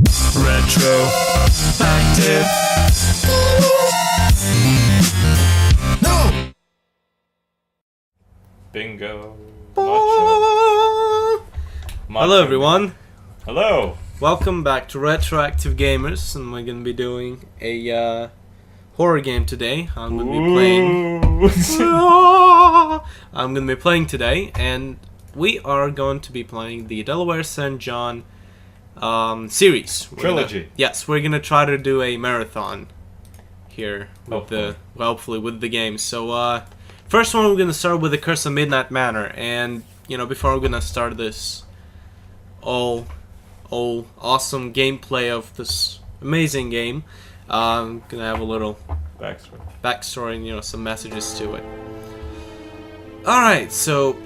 Retroactive. No! Bingo. Hello everyone. Hello. Welcome back to Retroactive Gamers, and we're gonna be doing a horror game today. I'm gonna be playing today, and we are going to be playing the Delaware St John series. Trilogy. We're gonna try to do a marathon here with hopefully with the games. So first one, we're gonna start with the Curse of Midnight Manor, and before we're gonna start this all awesome gameplay of this amazing game, I'm gonna have a little backstory and some messages to it. Alright, so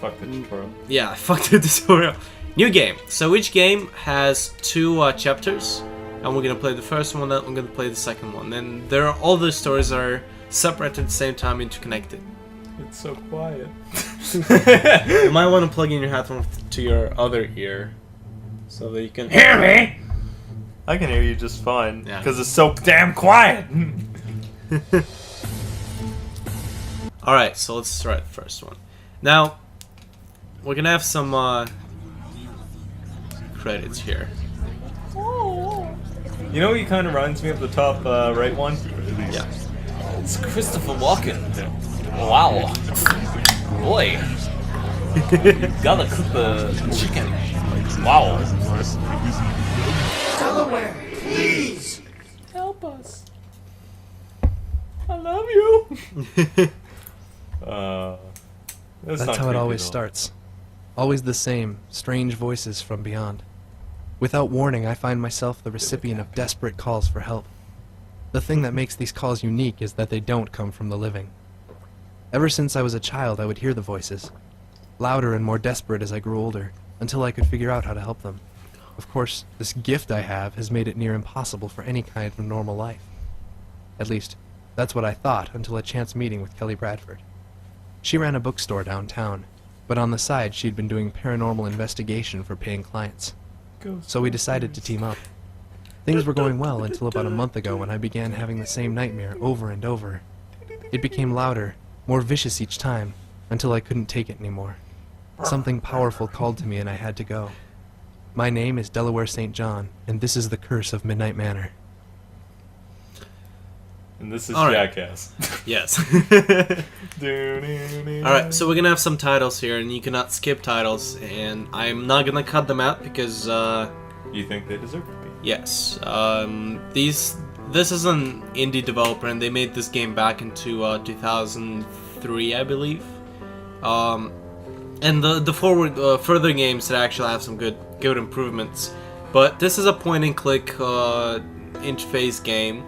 fuck the tutorial. Yeah, fuck the tutorial. New game. So each game has two chapters, and we're gonna play the first one, then we're gonna play the second one. And all the stories are separated at the same time, interconnected. It's so quiet. You might want to plug in your headphone to your other ear so that you can hear me. I can hear you just fine because Yeah. it's so damn quiet. Alright, so let's start the first one. Now, we're gonna have some credits here. You know what he kind of reminds me of, the top right one? Yeah. It's Christopher Walken. Wow. Boy. Gotta cook the chicken. Wow. Delaware, please! Help us. I love you. That's how it always starts. Always the same, strange voices from beyond. Without warning, I find myself the recipient of desperate calls for help. The thing that makes these calls unique is that they don't come from the living. Ever since I was a child, I would hear the voices, louder and more desperate as I grew older, until I could figure out how to help them. Of course, this gift I have has made it near impossible for any kind of normal life. At least, that's what I thought until a chance meeting with Kelly Bradford. She ran a bookstore downtown, but on the side she'd been doing paranormal investigation for paying clients. So we decided to team up. Things were going well until about a month ago when I began having the same nightmare over and over. It became louder, more vicious each time, until I couldn't take it anymore. Something powerful called to me and I had to go. My name is Delaware St John, and this is the Curse of Midnight Manor. And this is Alright. Jackass. Yes. Alright, so we're gonna have some titles here, and you cannot skip titles, and I'm not gonna cut them out because, You think they deserve to be? yes, this is an indie developer, and they made this game back into 2003, I believe. And the further games that actually have some good improvements, but this is a point-and-click interface game,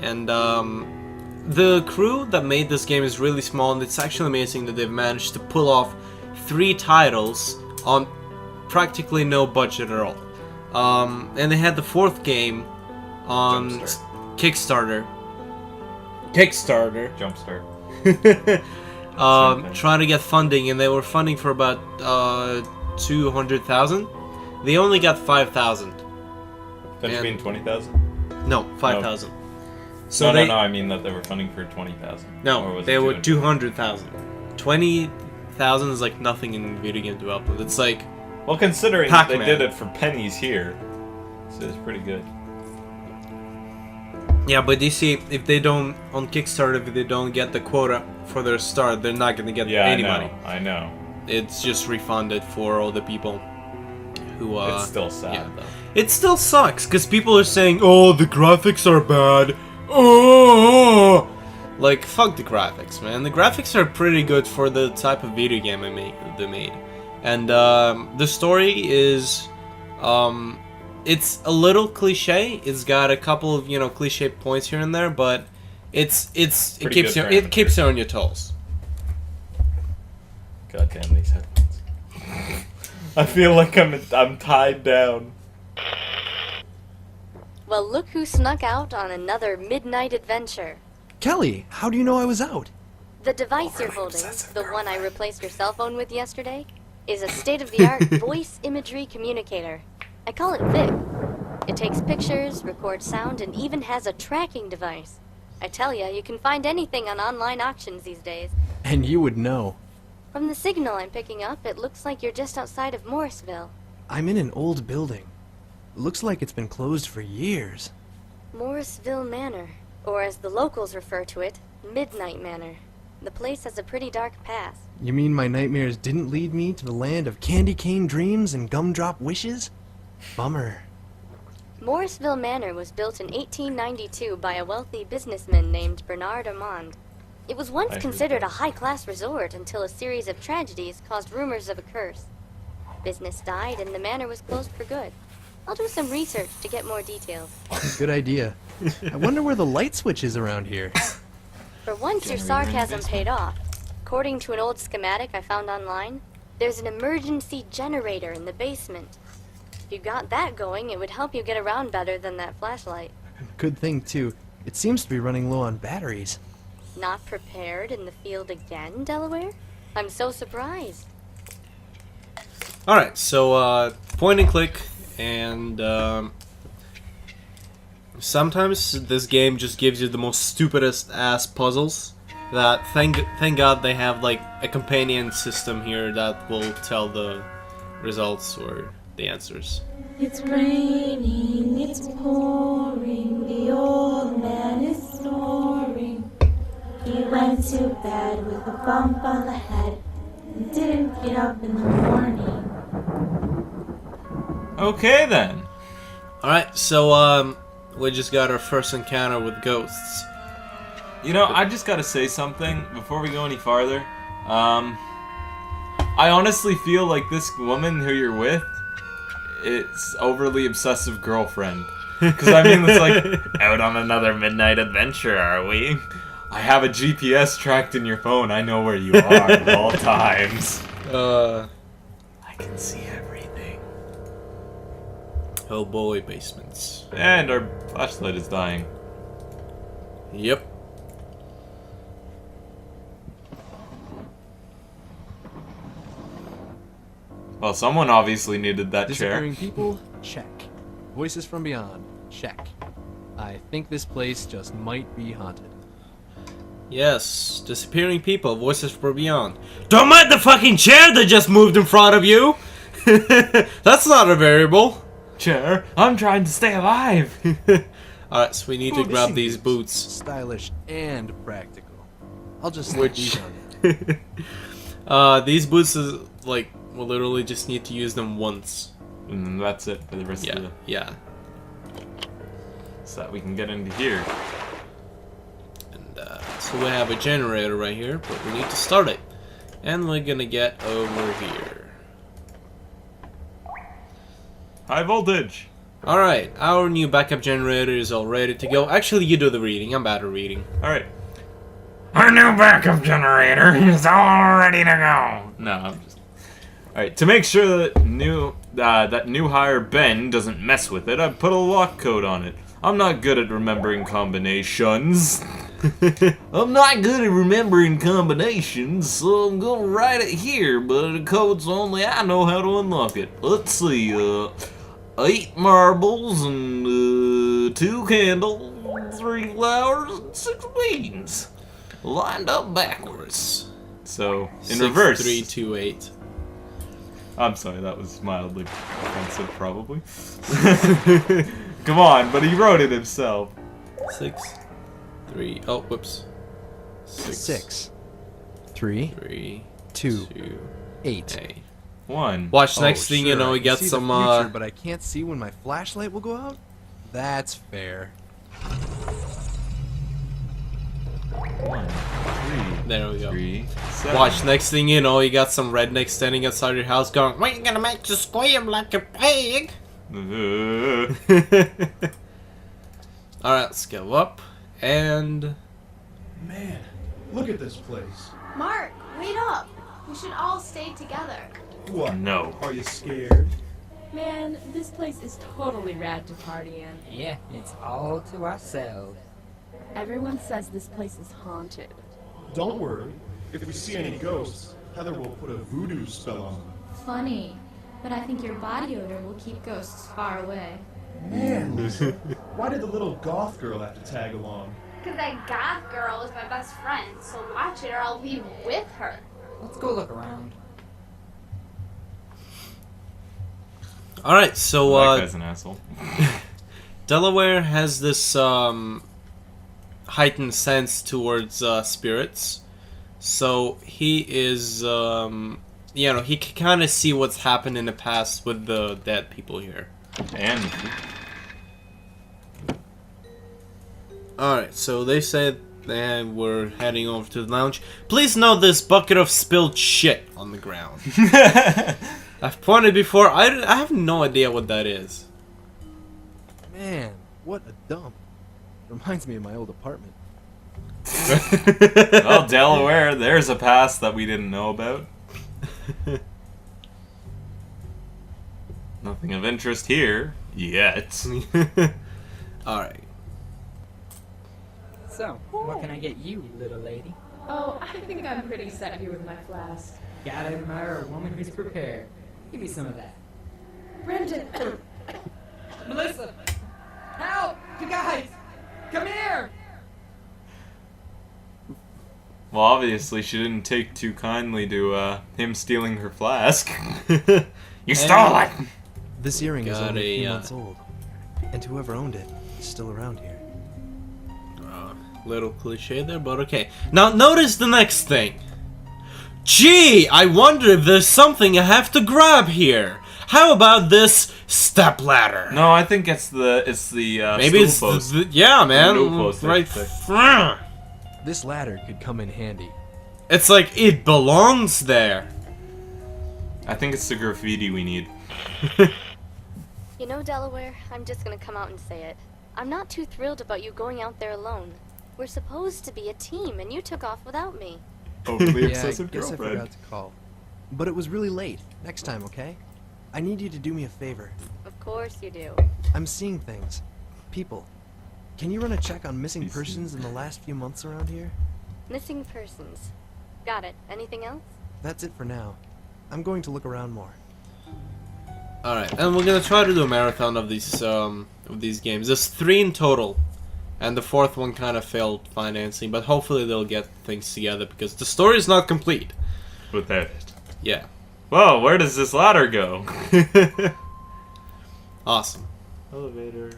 and the crew that made this game is really small, and it's actually amazing that they've managed to pull off 3 titles on practically no budget at all. And they had the 4th game on Kickstarter. Jumpstart. Trying to get funding, and they were funding for about 200,000. They only got 5,000. Don't you mean 20,000? No, 5,000. So no, I mean that they were funding for 20,000. No, they were 200,000. 20,000 is like nothing in video game development. It's like, well, considering Pac-Man. they did it for pennies here, so it's pretty good. yeah, but you see, if they don't, on Kickstarter, if they don't get the quota for their start, they're not gonna get any money. I know. It's just refunded for all the people who, It's still sad, yeah. though. It still sucks, because people are saying, oh, the graphics are bad. Oh! Like, fuck the graphics, man. The graphics are pretty good for the type of video game they made. And, the story is, it's a little cliche. It's got a couple of, cliche points here and there, but it keeps you on your toes. God damn these headphones. I feel like I'm tied down. Well, look who snuck out on another midnight adventure. Kelly, how do you know I was out? The device you're holding, the one I replaced your cell phone with yesterday, is a state-of-the-art voice imagery communicator. I call it Vic. It takes pictures, records sound, and even has a tracking device. I tell ya, you can find anything on online auctions these days. And you would know. From the signal I'm picking up, it looks like you're just outside of Morrisville. I'm in an old building. Looks like it's been closed for years. Morrisville Manor, or as the locals refer to it, Midnight Manor. The place has a pretty dark past. You mean my nightmares didn't lead me to the land of candy cane dreams and gumdrop wishes? Bummer. Morrisville Manor was built in 1892 by a wealthy businessman named Bernard Armand. It was once considered a high-class resort until a series of tragedies caused rumors of a curse. Business died and the manor was closed for good. I'll do some research to get more details. Good idea. I wonder where the light switch is around here. For once, your sarcasm paid off. According to an old schematic I found online, there's an emergency generator in the basement. If you got that going, it would help you get around better than that flashlight. Good thing, too. It seems to be running low on batteries. Not prepared in the field again, Delaware? I'm so surprised. Alright, so point and click, and sometimes this game just gives you the most stupidest ass puzzles. That thank God they have like a companion system here that will tell the results or the answers. It's raining, it's pouring, the old man is snoring. He went to bed with a bump on the head and didn't get up in the morning. Okay then. Alright, so we just got our first encounter with ghosts. You know, I just gotta say something before we go any farther. I honestly feel like this woman who you're with is overly obsessive girlfriend. Because I mean, it's like, out on another midnight adventure, are we? I have a GPS tracked in your phone. I know where you are at all times. I can see everything. Oh boy, basements. And our flashlight is dying. Yep. Well, someone obviously needed that chair. Disappearing people? Check. Voices from beyond? Check. I think this place just might be haunted. Yes, disappearing people, voices from beyond. Don't mind the fucking chair that just moved in front of you! That's not a variable. Chair, I'm trying to stay alive. Alright, so we need to grab these boots. Stylish and practical. I'll just slip these on you. These boots is like, we'll literally just need to use them once. And that's it for the rest of the... Yeah. So that we can get into here. And so we have a generator right here, but we need to start it. And we're gonna get over here. High voltage. Alright, our new backup generator is all ready to go. Actually, you do the reading. I'm bad at reading. Alright. Our new backup generator is all ready to go. No, I'm just... Alright, to make sure that new hire Ben doesn't mess with it, I put a lock code on it. I'm not good at remembering combinations. I'm not good at remembering combinations, so I'm gonna write it here, but the code's only I know how to unlock it. Let's see, 8 marbles and 2 candles, 3 flowers, and 6 beans. Lined up backwards. So, in reverse. 3, 2, 8. I'm sorry, that was mildly offensive, probably. Come on, but he wrote it himself. 6, 3, oh, whoops. 6, 3, 3, 2, 2, 8. 8. 1. Watch, next thing you know, we I got see the some, future, but I can't see when my flashlight will go out? That's fair. 1, 3. There we go. 3, 7. Watch, next thing you know, you got some rednecks standing outside your house going, "We're gonna make you squeam like a pig!" Alright, let's go up, and... Man, look at this place. Mark, wait up. We should all stay together. What? No. Are you scared? Man, this place is totally rad to party in. Yeah, it's all to ourselves. Everyone says this place is haunted. Don't worry. If we see any ghosts, Heather will put a voodoo spell on them. Funny, but I think your body odor will keep ghosts far away. Man, Lisa, why did the little goth girl have to tag along? Because that goth girl is my best friend, so watch it or I'll leave with her. Let's go look around. Alright, so, That guy's an asshole. Delaware has this, heightened sense towards, spirits. So, he is, you know, he can kind of see what's happened in the past with the dead people here. And Alright, so they said that we're heading over to the lounge. Please note this bucket of spilled shit on the ground. I've pointed before, I have no idea what that is. Man, what a dump. Reminds me of my old apartment. well, Delaware, there's a past that we didn't know about. Nothing of interest here yet. Alright. So, what can I get you, little lady? Oh, I think I'm pretty set here with my flask. Gotta admire a woman who's prepared. Give me some of that. Brendan! Melissa! Help! You guys! Come here! Well, obviously she didn't take too kindly to him stealing her flask. You stole it! This earring is Got only a few a, months old, and whoever owned it is still around here. Little cliche there, but okay. Now, notice the next thing. Gee, I wonder if there's something I have to grab here. How about this stepladder? No, I think it's the Maybe it's stool post. yeah, man. Stool post, Right. This ladder could come in handy. It's like it belongs there. I think it's the graffiti we need. You know, Delaware, I'm just gonna come out and say it. I'm not too thrilled about you going out there alone. We're supposed to be a team, and you took off without me. Overly Yeah, I obsessive guess I girlfriend. forgot to call. But it was really late. Next time, okay? I need you to do me a favor. Of course you do. I'm seeing things. People. Can you run a check on missing persons in the last few months around here? Missing persons. Got it. Anything else? That's it for now. I'm going to look around more. Alright, and we're gonna try to do a marathon of these games. There's 3 in total. And the 4th one kind of failed financing, but hopefully they'll get things together because the story is not complete. Without it. Yeah. Whoa, where does this ladder go? Awesome. Elevator.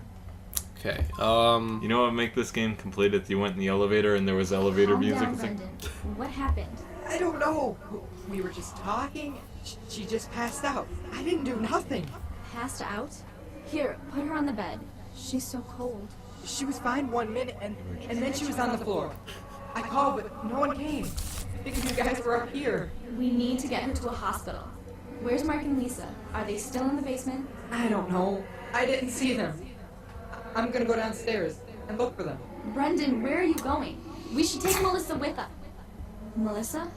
Okay, You know what would make this game complete if you went in the elevator and there was elevator Calm music? down, It's like, Brendan. What happened? I don't know. We were just talking. She just passed out. I didn't do nothing. Passed out? Here, put her on the bed. She's so cold. She was fine 1 minute, and then she was on the floor. I called, but no one came. Because you guys were up here. We need to get her to a hospital. Where's Mark and Lisa? Are they still in the basement? I don't know. I didn't see them. I'm gonna go downstairs and look for them. Brendan, where are you going? We should take Melissa with us. Melissa?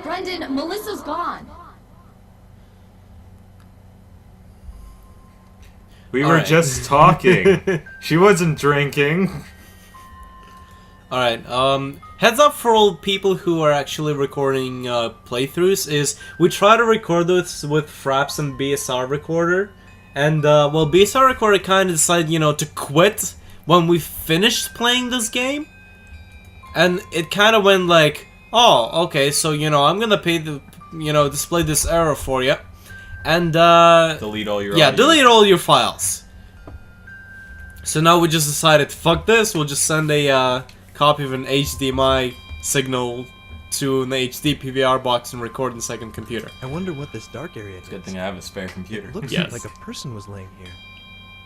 Brendan, Melissa's gone. we were Alright. just talking. She wasn't drinking. Alright, heads up for all people who are actually recording playthroughs is we try to record this with Fraps and BSR Recorder. And, well, BSR Recorder kind of decided, you know, to quit when we finished playing this game. And it kind of went like, oh, okay, so, you know, I'm gonna pay the, you know, display this error for you. And, Delete all your yeah, audio. delete all your files. So now we just decided, fuck this, we'll just send a, copy of an HDMI signal to an HD PVR box and record in the second computer. I wonder what this dark area is. Good thing I have a spare computer. It looks Yes. like a person was laying here.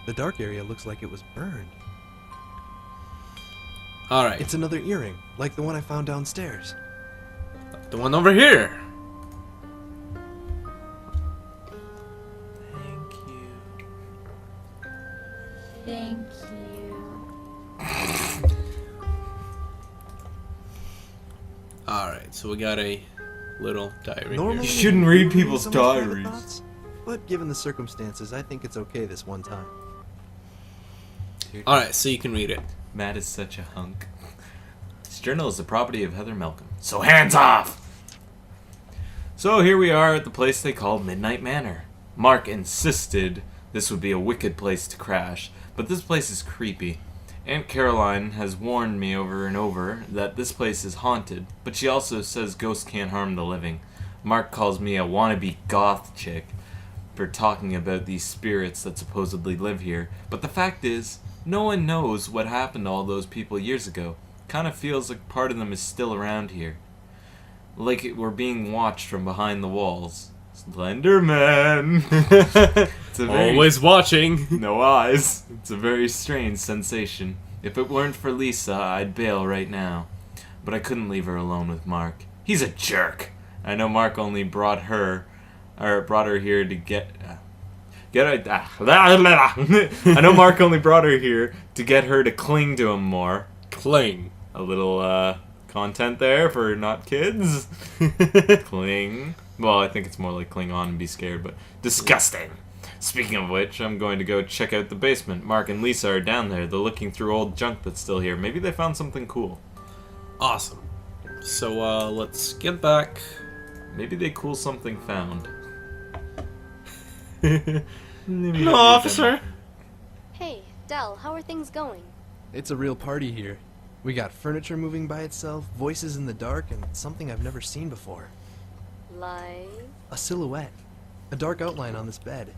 The dark area looks like it was burned. Alright, It's another earring, like the one I found downstairs. the one over here. Thank you. Thank you. Alright, so we got a little diary Normally, here. You shouldn't read I people's someone's private diaries. thoughts, but given the circumstances, I think it's okay this one time. Alright, so you can read it. Matt is such a hunk. This journal is the property of Heather Malcolm. So hands off! So here we are at the place they call Midnight Manor. Mark insisted This would be a wicked place to crash, but this place is creepy. Aunt Caroline has warned me over and over that this place is haunted, but she also says ghosts can't harm the living. Mark calls me a wannabe goth chick for talking about these spirits that supposedly live here, but the fact is, no one knows what happened to all those people years ago. Kind of feels like part of them is still around here. Like we're being watched from behind the walls. Slenderman! Always watching. No eyes. It's a very strange sensation. If it weren't for Lisa, I'd bail right now. But I couldn't leave her alone with Mark. He's a jerk. I know Mark only brought her here to I know Mark only brought her here to get her to cling to him more. Cling. A little content there for not kids. Cling. Well, I think it's more like cling on and be scared, but disgusting. Speaking of which, I'm going to go check out the basement. Mark and Lisa are down there. They're looking through old junk that's still here. Maybe they found something cool. Awesome. So, let's get back. Maybe they cool something found. No, officer. Hey, Del, how are things going? It's a real party here. We got furniture moving by itself, voices in the dark, and something I've never seen before. Like? A silhouette. A dark outline on this bed.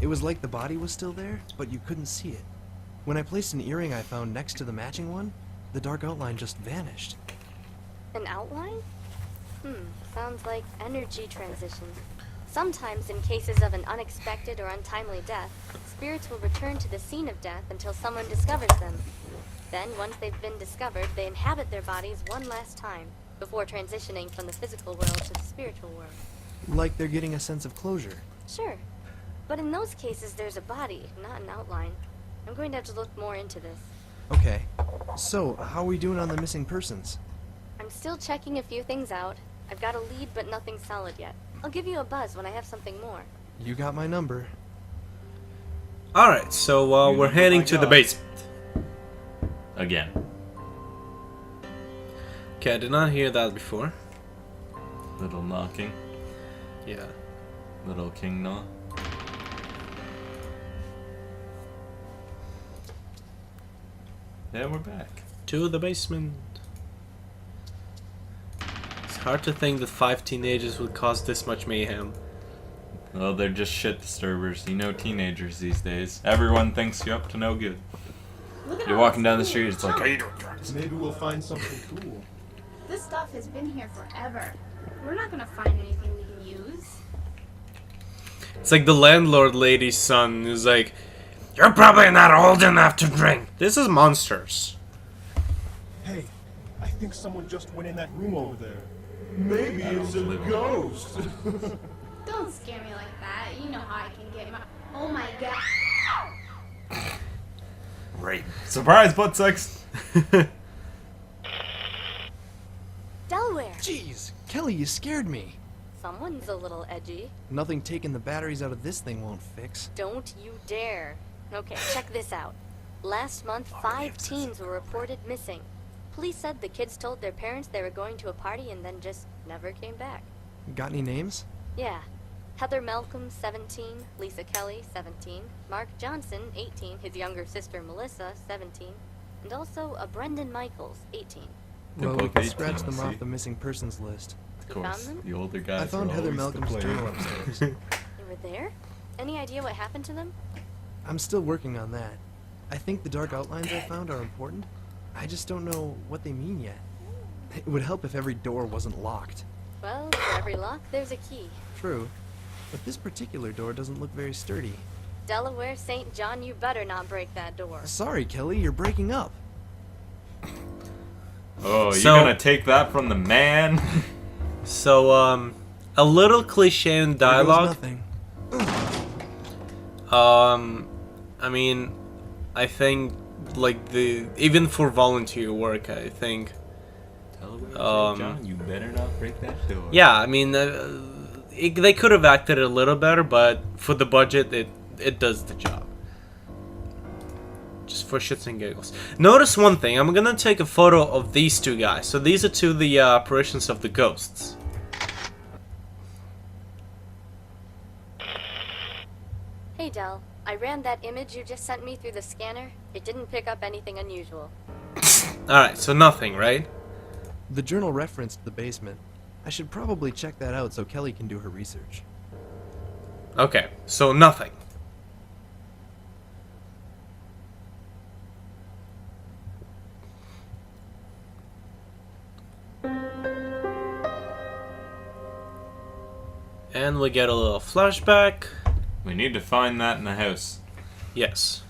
It was like the body was still there, but you couldn't see it. When I placed an earring I found next to the matching one, the dark outline just vanished. An outline? Sounds like energy transition. Sometimes, in cases of an unexpected or untimely death, spirits will return to the scene of death until someone discovers them. Then, once they've been discovered, they inhabit their bodies one last time, before transitioning from the physical world to the spiritual world. Like they're getting a sense of closure. Sure. But in those cases, there's a body, not an outline. I'm going to have to look more into this. Okay. So, how are we doing on the missing persons? I'm still checking a few things out. I've got a lead, but nothing solid yet. I'll give you a buzz when I have something more. You got my number. Alright, so we're heading to the basement. Again. Okay, I did not hear that before. Little knocking. Yeah. Little king knock. Yeah, we're back. To the basement. It's hard to think that 5 teenagers would cause this much mayhem. Well, they're just shit disturbers. You know teenagers these days. Everyone thinks you're up to no good. You're walking down the street, it's like, how you doing, drugs? Maybe we'll find something cool. This stuff has been here forever. We're not gonna find anything we can use. It's like the landlord lady's son who's like, you're probably not old enough to drink. This is monsters. Hey, I think someone just went in that room over there. Maybe it's a ghost. Don't scare me like that. You know how I can get my... Oh my god. Great. Surprise butt sex! Delaware! Jeez, Kelly, you scared me. Someone's a little edgy. Nothing taking the batteries out of this thing won't fix. Don't you dare. Okay, check this out. Last month, 5 teens were reported missing. Police said the kids told their parents they were going to a party and then just never came back. Got any names? Yeah. Heather Malcolm, 17. Lisa Kelly, 17. Mark Johnson, 18. His younger sister, Melissa, 17. And also a Brendan Michaels, 18. Well, we both can 18, scratch them I off see. the missing persons list. Of You course, found them? the older guys. I found are Heather always the Malcolm's player. journal upstairs. They were there? Any idea what happened to them? I'm still working on that. I think the dark outlines I found are important. I just don't know what they mean yet. It would help if every door wasn't locked. Well, for every lock, there's a key. True. But this particular door doesn't look very sturdy. Delaware St John, you better not break that door. Sorry, Kelly, you're breaking up. Oh, So- you're gonna take that from the man? So, a little cliche in There goes dialogue. nothing. I mean, I think, like, even for volunteer work, I think, John, you better not break that door. yeah, I mean, they could have acted a little better, but for the budget, it does the job. Just for shits and giggles. Notice one thing, I'm gonna take a photo of these two guys. So these are two of the apparitions of the ghosts. Hey, Del. I ran that image you just sent me through the scanner. It didn't pick up anything unusual. Alright, so nothing, right? The journal referenced the basement. I should probably check that out so Kelly can do her research. Okay, so nothing. And we get a little flashback. We need to find that in the house. Yes.